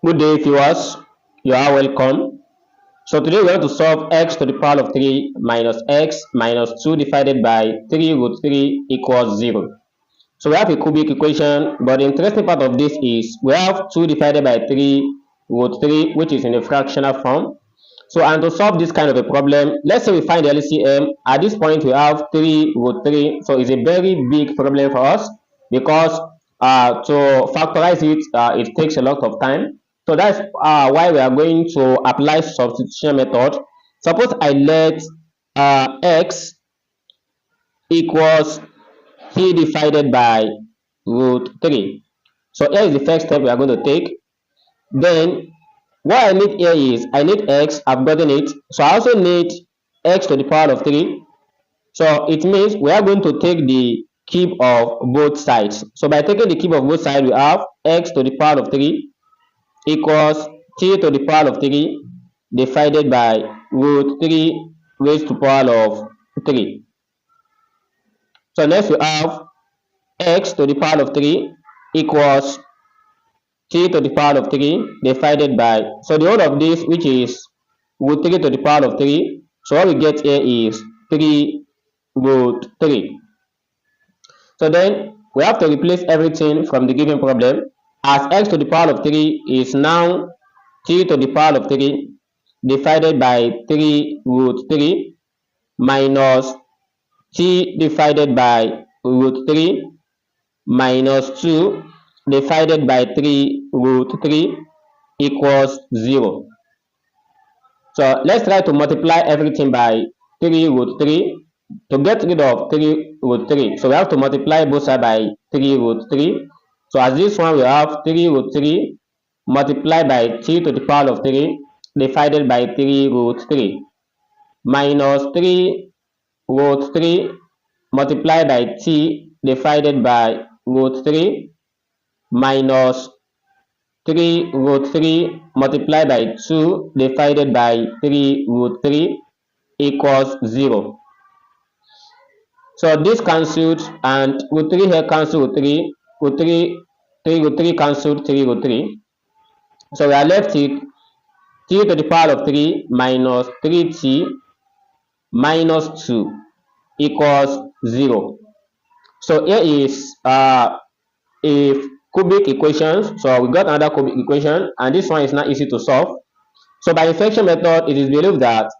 Good day, viewers. You are welcome. So today we are going to solve x to the power of 3 minus x minus 2 divided by 3 root 3 equals 0. So we have a cubic equation, but the interesting part of this is we have 2 divided by 3 root 3, which is in a fractional form. So and to solve this kind of a problem, let's say we find the LCM. At this point we have 3 root 3, so it's a very big problem for us because to factorize it, it takes a lot of time. So that's why we are going to apply substitution method. Suppose I let x equals 3 divided by root 3. So here is the first step we are going to take. Then what I need here is I need x, I've gotten it. So I also need x to the power of 3. So it means we are going to take the cube of both sides. So by taking the cube of both sides, we have x to the power of 3 equals 3 to the power of 3 divided by root 3 raised to power of 3. So next we have x to the power of 3 equals 3 to the power of 3 divided by, so the whole of this, which is root 3 to the power of 3. So what we get here is 3 root 3. So then we have to replace everything from the given problem, as x to the power of 3 is now 3 to the power of 3 divided by 3 root 3 minus 3 divided by root 3 minus 2 divided by 3 root 3 equals 0. So let's try to multiply everything by 3 root 3 to get rid of 3 root 3. So we have to multiply both sides by 3 root 3. So as this one we have 3 root 3 multiplied by 3 to the power of 3 divided by 3 root 3 minus 3 root 3 multiplied by t divided by root 3 minus 3 root 3 multiplied by 2 divided by 3 root 3 equals 0. So this cancelled, and root 3 here cancelled root 3, root 3, 3 root 3 cancelled 3 root 3. So we are left with 3 to the power of 3 minus 3t minus 2 equals 0. So here is a cubic equation. So we got another cubic equation, and this one is not easy to solve. So by inflection method, it is believed that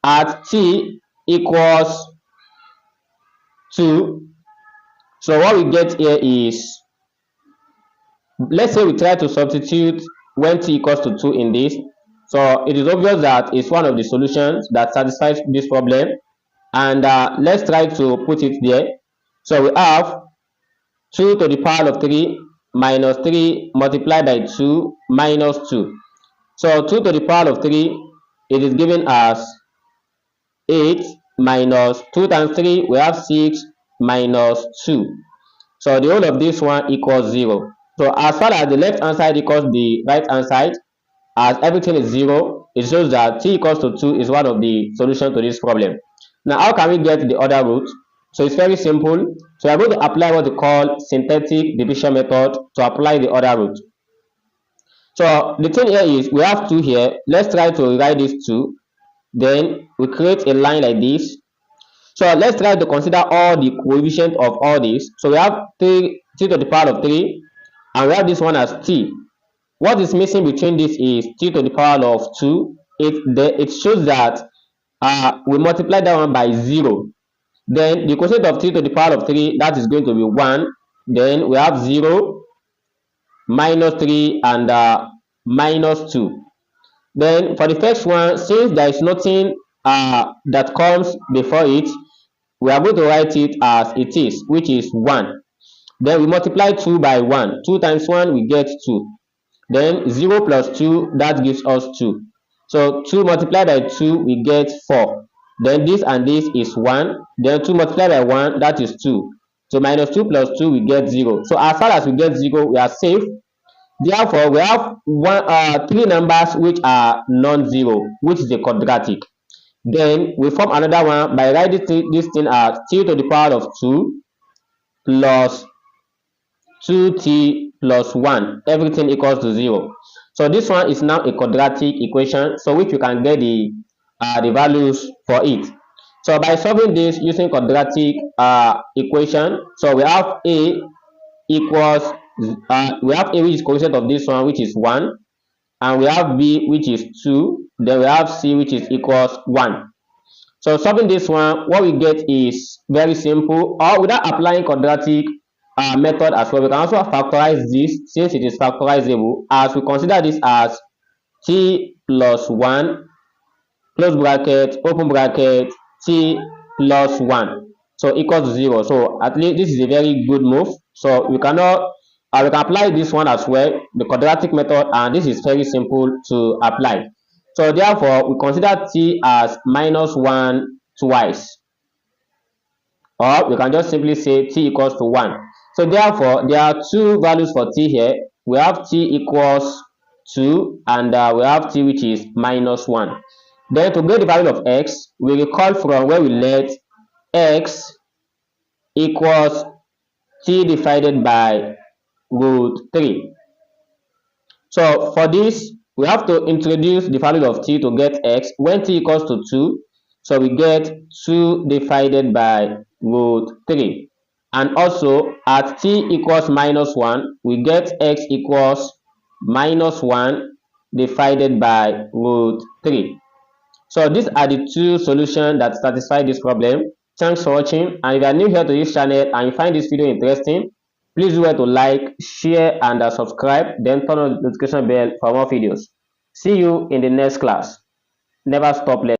at t equals 2, so what we get here is, let's say we try to substitute when t equals to 2 in this. So it is obvious that it's one of the solutions that satisfies this problem, and let's try to put it there. So we have 2 to the power of 3 minus 3 multiplied by 2 minus 2. So 2 to the power of 3, it is given as 8 minus 2 times 3, we have 6 minus 2. So the whole of this one equals 0. So as far as the left hand side equals the right hand side, as everything is 0, it shows that t equals to 2 is one of the solutions to this problem. Now how can we get the other root? So it's very simple. So we are going to apply what we call synthetic division method to apply the other root. So the thing here is we have 2 here. Let's try to write this 2. Then we create a line like this. So let's try to consider all the coefficients of all this. So we have 3 to the power of 3, and we have this one as t. What is missing between this is t to the power of 2. It shows that we multiply that one by 0. Then the quotient of 3 to the power of 3, that is going to be 1. Then we have 0, minus 3, and minus 2. Then for the first one, since there is nothing that comes before it, we are going to write it as it is, which is 1. Then we multiply 2 by 1. 2 times 1, we get 2. Then 0 plus 2, that gives us 2. So 2 multiplied by 2, we get 4. Then this and this is 1. Then 2 multiplied by 1, that is 2. So minus 2 plus 2, we get 0. So as far as we get 0, we are safe. Therefore, we have 3 numbers which are non-zero, which is a quadratic. Then we form another one by writing this thing as t to the power of 2 plus 2t plus 1. Everything equals to 0. So this one is now a quadratic equation, so which you can get the values for it. So by solving this using quadratic equation, so we have a equals we have a which is coefficient of this one, which is 1, and we have b which is 2, then we have c which is equals 1. So solving this one, what we get is very simple, or without applying quadratic method as well, we can also factorize this since it is factorizable, as we consider this as t plus 1 close bracket open bracket t plus 1 so equals 0. So at least this is a very good move. So we cannot we can apply this one as well, the quadratic method, and this is very simple to apply. So therefore we consider t as minus 1 twice, or we can just simply say t equals to 1. So therefore there are two values for t here. We have t equals 2 and we have t which is minus 1. Then to get the value of x, we recall from where we let x equals t divided by root 3. So for this, we have to introduce the value of t to get x. When t equals to 2, so we get 2 divided by root 3. And also at t equals minus 1, we get x equals minus 1 divided by root 3. So these are the two solutions that satisfy this problem. Thanks for watching, and if you are new here to this channel and you find this video interesting, please do well to like, share and subscribe, then turn on the notification bell for more videos. See you in the next class. Never stop learning.